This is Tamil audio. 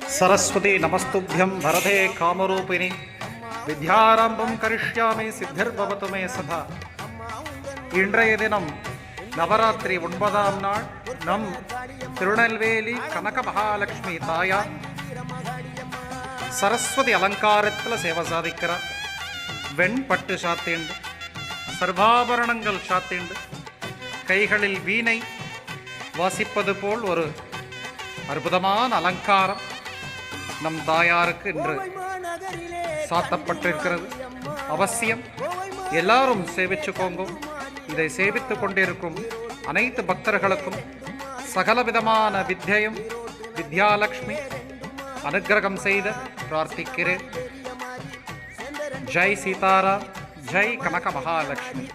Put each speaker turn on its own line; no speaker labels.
सरस्वती नमस्तुभ्यं वरदे कामरूपिणि विद्यारंभं करिष्यामि सिद्धिर्भवतु मे सदा। இன்றைய தினம் நவராத்திரி 9ஆம் நாள் நம் திருநெல்வேலி கனக மகாலட்சுமி தாயார் சரஸ்வதி அலங்காரத்தில் சேவை சாதிக்கிறார். வெண்பட்டு சாத்திண்டு, சர்வாபரணங்கள் சாத்திண்டு, கைகளில் வீணை வாசிப்பது போல் ஒரு அற்புதமான அலங்காரம் நம் தாயாருக்கு இன்று சாத்தப்பட்டிருக்கிறது. அவசியம் எல்லாரும் சேவிச்சுக்கோங்க. இதை சேவித்துக் கொண்டிருக்கும் அனைத்து பக்தர்களுக்கும் சகலவிதமான வித்யையும் வித்யாலட்சுமி அனுக்கிரகம் செய்த பிரார்த்திக்கிறேன். ஜெய் சீதாராம், ஜெய் கனக மகாலட்சுமி.